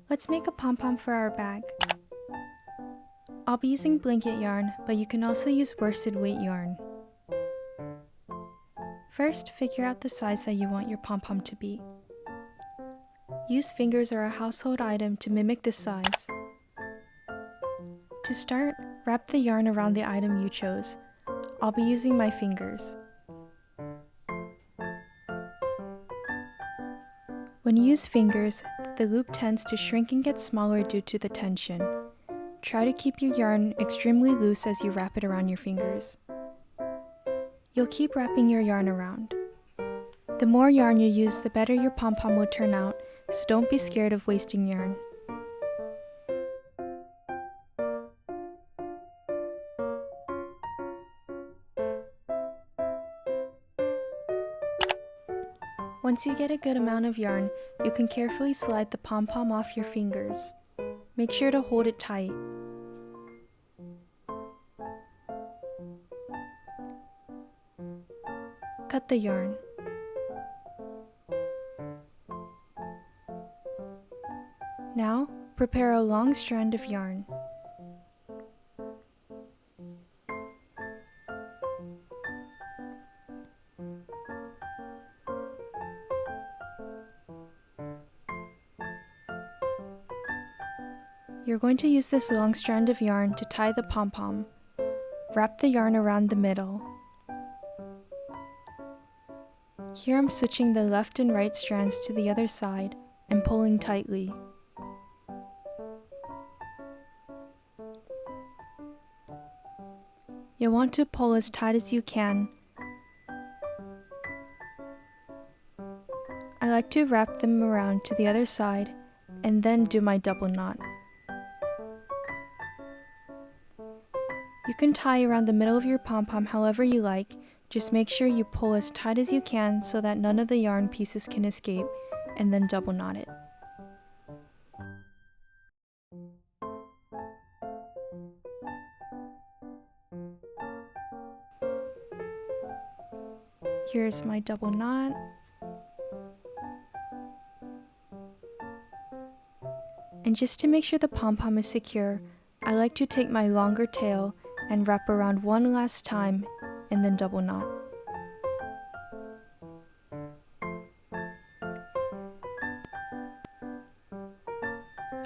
Let's make a pom-pom for our bag. I'll be using blanket yarn, but you can also use worsted weight yarn. First, figure out the size that you want your pom-pom to be. Use fingers or a household item to mimic this size. To start, wrap the yarn around the item you chose. I'll be using my fingers. When you use fingers, the loop tends to shrink and get smaller due to the tension. Try to keep your yarn extremely loose as you wrap it around your fingers. You'll keep wrapping your yarn around. The more yarn you use, the better your pom-pom will turn out, so don't be scared of wasting yarn. Once you get a good amount of yarn, you can carefully slide the pom-pom off your fingers. Make sure to hold it tight. Cut the yarn. Now, prepare a long strand of yarn. You're going to use this long strand of yarn to tie the pom-pom. Wrap the yarn around the middle. Here I'm switching the left and right strands to the other side and pulling tightly. You'll want to pull as tight as you can. I like to wrap them around to the other side and then do my double knot. You can tie around the middle of your pom-pom however you like, just make sure you pull as tight as you can so that none of the yarn pieces can escape, and then double knot it. Here's my double knot. And just to make sure the pom-pom is secure, I like to take my longer tail and wrap around one last time and then double knot.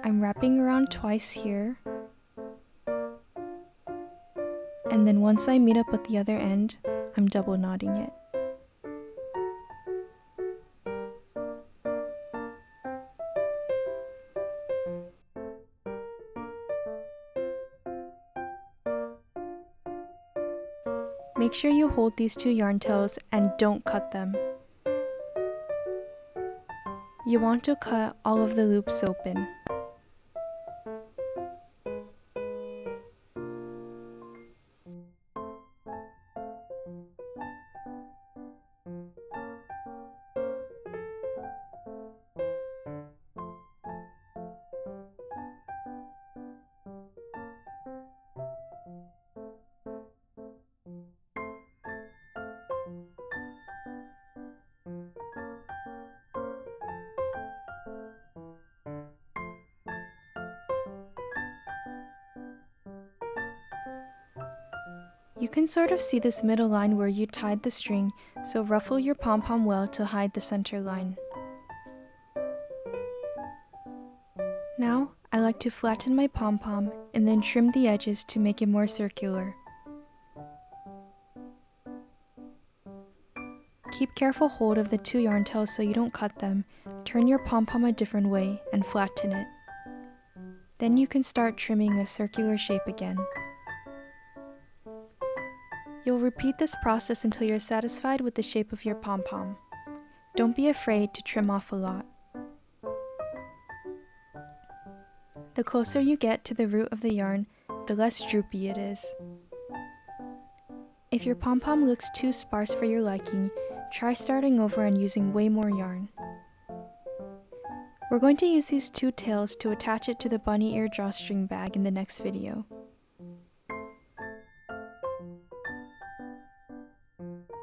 I'm wrapping around twice here, and then once I meet up with the other end, I'm double knotting it. Make sure you hold these two yarn tails and don't cut them. You want to cut all of the loops open. You can sort of see this middle line where you tied the string, so ruffle your pom-pom well to hide the center line. Now, I like to flatten my pom-pom and then trim the edges to make it more circular. Keep careful hold of the two yarn tails so you don't cut them. Turn your pom-pom a different way and flatten it. Then you can start trimming a circular shape again. You'll repeat this process until you're satisfied with the shape of your pom-pom. Don't be afraid to trim off a lot. The closer you get to the root of the yarn, the less droopy it is. If your pom-pom looks too sparse for your liking, try starting over and using way more yarn. We're going to use these two tails to attach it to the bunny ear drawstring bag in the next video.